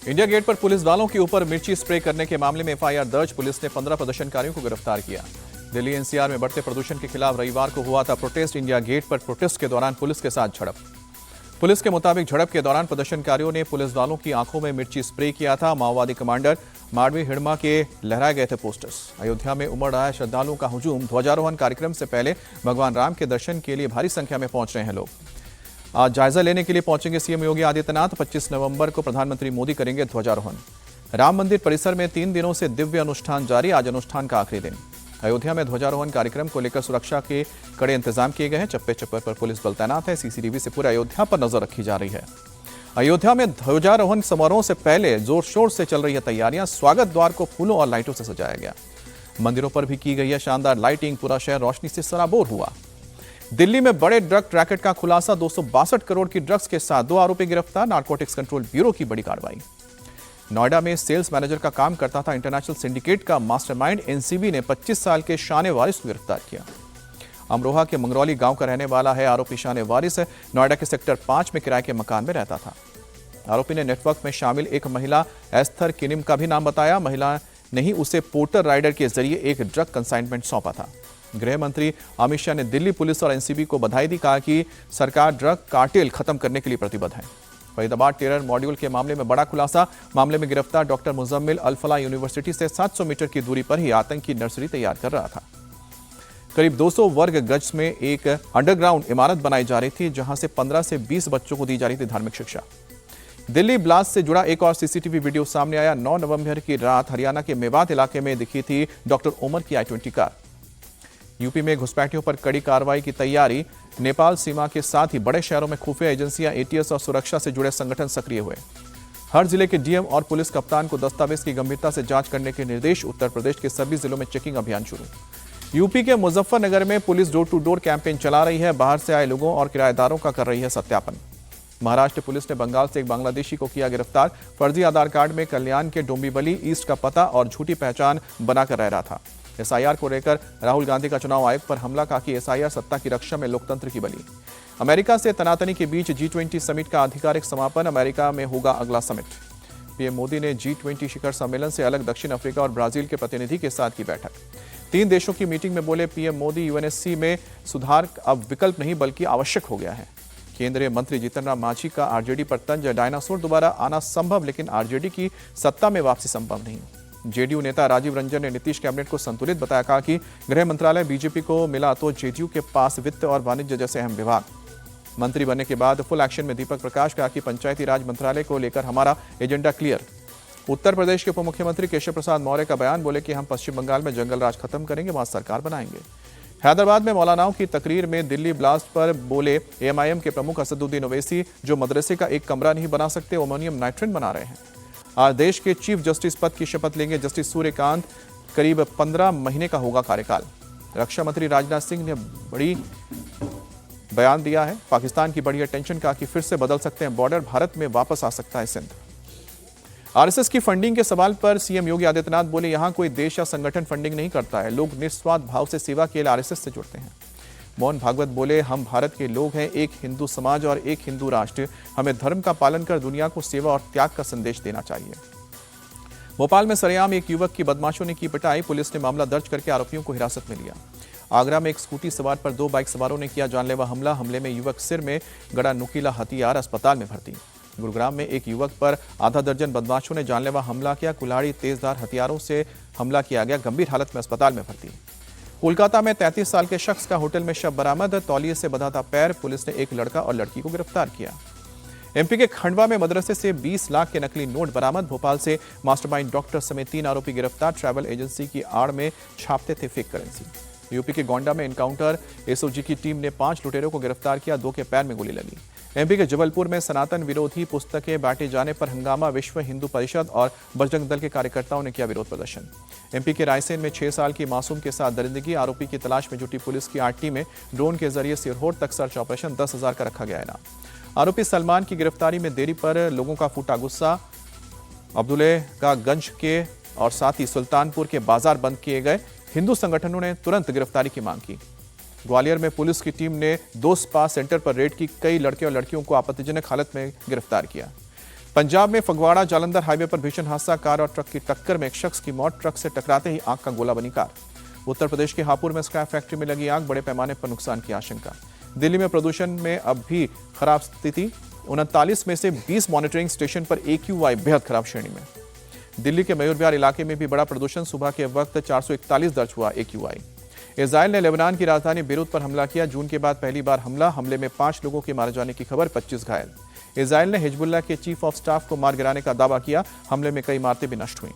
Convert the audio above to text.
India gate पर police वालों के ऊपर मिर्ची स्प्रे करने के मामले में एफआईआर दर्ज। पुलिस ने 15 प्रदर्शनकारियों को गिरफ्तार किया। दिल्ली एनसीआर में बढ़ते प्रदूषण के खिलाफ रविवार को हुआ था प्रोटेस्ट। इंडिया गेट पर प्रोटेस्ट के दौरान पुलिस के साथ झड़प। पुलिस के मुताबिक झड़प के दौरान प्रदर्शनकारियों ने पुलिस वालों की आंखों में मिर्ची स्प्रे किया था। माओवादी कमांडर माडवी हिड़मा के लहराए गए थे पोस्टर्स। अयोध्या में उमड़ रहा है श्रद्धालुओं का हुजूम। ध्वजारोहण कार्यक्रम से पहले भगवान राम के दर्शन के लिए भारी संख्या में पहुंच रहे हैं लोग। आज जायजा लेने के लिए पहुंचेंगे सीएम योगी आदित्यनाथ। 25 नवंबर को प्रधानमंत्री मोदी करेंगे ध्वजारोहण। राम मंदिर परिसर में 3 दिनों से दिव्य अनुष्ठान जारी। आज अनुष्ठान का आखिरी दिन। अयोध्या में ध्वजारोहण कार्यक्रम को लेकर सुरक्षा के कड़े इंतजाम किए गए हैं। चप्पे चप्पे पर पुलिस बल तैनात है। सीसीटीवी से पूरे अयोध्या पर नजर रखी जा रही है। अयोध्या में ध्वजारोहण समारोह से पहले जोर शोर से चल रही है तैयारियां। स्वागत द्वार को फूलों और लाइटों से सजाया गया। मंदिरों पर भी की गई है शानदार लाइटिंग। पूरा शहर रोशनी से सराबोर हुआ। दिल्ली में बड़े ड्रग रैकेट का खुलासा। 262 करोड़ की ड्रग्स के साथ 2 आरोपी गिरफ्तार। नारकोटिक्स कंट्रोल ब्यूरो की बड़ी कार्रवाई। नोएडा में सेल्स मैनेजर का काम करता था इंटरनेशनल सिंडिकेट का मास्टरमाइंड। एनसीबी ने 25 साल के शान वारिस को गिरफ्तार किया। अमरोहा के मंगरौली गांव का रहने वाला है आरोपी शान वारिस। नोएडा के सेक्टर 5 में किराए के मकान में रहता था। आरोपी ने नेटवर्क में शामिल एक महिला एस्थर किनिम का भी नाम बताया। महिला ने ही उसे पोर्टर राइडर के जरिए एक ड्रग कंसाइनमेंट सौंपा था। गृह मंत्री अमित शाह ने दिल्ली पुलिस और एनसीबी को बधाई दी। कहा कि सरकार ड्रग कार्टेल खत्म करने के लिए प्रतिबद्ध है। फरीदाबाद टेरर मॉड्यूल के मामले में बड़ा खुलासा। मामले में गिरफ्तार डॉक्टर मुजम्मिल अल-फलाह यूनिवर्सिटी से 700 मीटर की दूरी पर ही आतंकी नर्सरी तैयार कर रहा था। करीब 200 वर्ग गज में एक अंडरग्राउंड इमारत बनाई जा रही थी, जहां से 15 से 20 बच्चों को दी जा रही थी धार्मिक शिक्षा। दिल्ली ब्लास्ट से जुड़ा एक और सीसीटीवी वीडियो सामने आया। 9 नवंबर की रात हरियाणा के मेवात इलाके में दिखी थी डॉक्टर ओमर की i20 कार। यूपी में घुसपैठियों पर कड़ी कार्रवाई की तैयारी। नेपाल सीमा के साथ ही बड़े शहरों में खुफिया एजेंसियां, एटीएस और सुरक्षा से जुड़े संगठन सक्रिय हुए। हर जिले के डीएम और पुलिस कप्तान को दस्तावेज की गंभीरता से जांच करने के निर्देश। उत्तर प्रदेश के सभी जिलों में चेकिंग अभियान शुरू। यूपी के मुजफ्फरनगर में police door to door campaign चला रही है। बाहर से आए लोगों और किराएदारों का कर रही है सत्यापन। महाराष्ट्र पुलिस ने बंगाल से एक बांग्लादेशी को किया गिरफ्तार। फर्जी आधार कार्ड में कल्याण के डोंबिवली ईस्ट का पता और झूठी पहचान बनाकर रह रहा था। एसआईआर को लेकर राहुल गांधी का चुनाव आयोग पर हमला। कहा कि एसआईआर सत्ता की रक्षा में लोकतंत्र की बलि। अमेरिका से तनातनी के बीच G20 समिट का आधिकारिक समापन। अमेरिका में होगा अगला समिट। पीएम मोदी ने G20 शिखर सम्मेलन से अलग दक्षिण अफ्रीका और ब्राजील के प्रतिनिधि के साथ की बैठक। 3 देशों की मीटिंग में बोले पीएम मोदी, यूएनएससी में सुधार अब विकल्प नहीं बल्कि आवश्यक हो गया है। केंद्रीय मंत्री जीतन राम मांझी का आरजेडी पर तंज। डायनासोर दोबारा आना संभव, लेकिन आरजेडी की सत्ता में वापसी संभव नहीं। जेडीयू नेता राजीव रंजन ने नीतीश कैबिनेट को संतुलित बताया। कहा कि गृह मंत्रालय बीजेपी को मिला तो जेडीयू के पास वित्त और वाणिज्य जैसे अहम विभाग। मंत्री बनने के बाद फुल एक्शन में दीपक प्रकाश। कहा कि पंचायती राज मंत्रालय को लेकर हमारा एजेंडा क्लियर। उत्तर प्रदेश के उप मुख्यमंत्री केशव प्रसाद मौर्य का बयान। बोले कि हम पश्चिम बंगाल में जंगल राज खत्म करेंगे, वहां सरकार बनाएंगे। हैदराबाद में मौलानाओं की तकरीर में दिल्ली ब्लास्ट पर बोले एएमआईएम के प्रमुख असदुद्दीन ओवैसी, जो मदरसे का एक कमरा नहीं बना सकते, अमोनियम नाइट्रेट बना रहे हैं। आज देश के चीफ जस्टिस पद की शपथ लेंगे जस्टिस सूर्यकांत। करीब 15 महीने का होगा कार्यकाल। रक्षा मंत्री राजनाथ सिंह ने बड़ी बयान दिया है। पाकिस्तान की बढ़ी टेंशन। कहा कि फिर से बदल सकते हैं बॉर्डर, भारत में वापस आ सकता है सिंध। आरएसएस की फंडिंग के सवाल पर सीएम योगी आदित्यनाथ बोले, यहां कोई देश या संगठन फंडिंग नहीं करता है। लोग निस्वार्थ भाव से सेवा के लिए आरएसएस से जुड़ते हैं। मोहन भागवत बोले, हम भारत के लोग हैं, एक हिंदू समाज और एक हिंदू राष्ट्र। हमें धर्म का पालन कर दुनिया को सेवा और त्याग का संदेश देना चाहिए। भोपाल में सरेआम एक युवक की बदमाशों ने की पिटाई। पुलिस ने मामला दर्ज करके आरोपियों को हिरासत में लिया। आगरा में एक स्कूटी सवार पर 2 बाइक सवारों ने किया जानलेवा हमला। हमले में युवक सिर में गड़ा नुकीला हथियार, अस्पताल में भर्ती। गुरुग्राम में एक युवक पर आधा दर्जन बदमाशों ने जानलेवा हमला किया। कुल्हाड़ी, तेजधार हथियारों से हमला किया गया। गंभीर हालत में अस्पताल में भर्ती। कोलकाता में 33 साल के शख्स का होटल में शव बरामद। तौलिए से बंधा था पैर। पुलिस ने एक लड़का और लड़की को गिरफ्तार किया। एमपी के खंडवा में मदरसे से 20 लाख के नकली नोट बरामद। भोपाल से मास्टरमाइंड डॉक्टर समेत 3 आरोपी गिरफ्तार। ट्रैवल एजेंसी की आड़ में छापते थे फेक करेंसी। यूपी के गोंडा में एनकाउंटर। एसओजी की टीम ने 5 लुटेरों को गिरफ्तार किया। 2 के पैर में गोली लगी। एमपी के जबलपुर में सनातन विरोधी पुस्तकें बांटे जाने पर हंगामा। विश्व हिंदू परिषद और बजरंग दल के कार्यकर्ताओं ने किया विरोध प्रदर्शन। एमपी के रायसेन में 6 साल की मासूम के साथ दरिंदगी। आरोपी की तलाश में जुटी पुलिस की 8 टीमें। ड्रोन के जरिए सिरहोर तक सर्च ऑपरेशन। 10,000 का रखा गया इनाम। आरोपी सलमान की गिरफ्तारी में देरी पर लोगों का फूटा गुस्सा। अब्दुल्ले का गंज के और साथ ही सुल्तानपुर के बाजार बंद किए गए। हिंदू संगठनों ने तुरंत गिरफ्तारी की मांग की। ग्वालियर में पुलिस की टीम ने 2 स्पा सेंटर पर रेड की। कई लड़के और लड़कियों को आपत्तिजनक हालत में गिरफ्तार किया। पंजाब में फगवाड़ा जालंधर हाईवे पर भीषण हादसा, कार और ट्रक की टक्कर में एक शख्स की मौत, ट्रक से टकराते ही आग का गोला बनी कार। उत्तर प्रदेश के हापुड़ में स्क्रैप फैक्ट्री में लगी आग, बड़े पैमाने पर नुकसान की आशंका। दिल्ली में प्रदूषण में अब भी खराब स्थिति, 39 में से 20 मॉनिटरिंग स्टेशन पर AQI बेहद खराब श्रेणी में। दिल्ली के मयूर विहार इलाके में भी बड़ा प्रदूषण, सुबह के वक्त 441 दर्ज हुआ AQI। इजराइल ने लेबनान की राजधानी बेरूत पर हमला किया, जून के बाद पहली बार हमले में 5 लोगों के मारे जाने की खबर, 25 घायल। इजराइल ने हिजबुल्लाह के चीफ ऑफ स्टाफ को मार गिराने का दावा किया, हमले में कई इमारतें भी नष्ट हुई।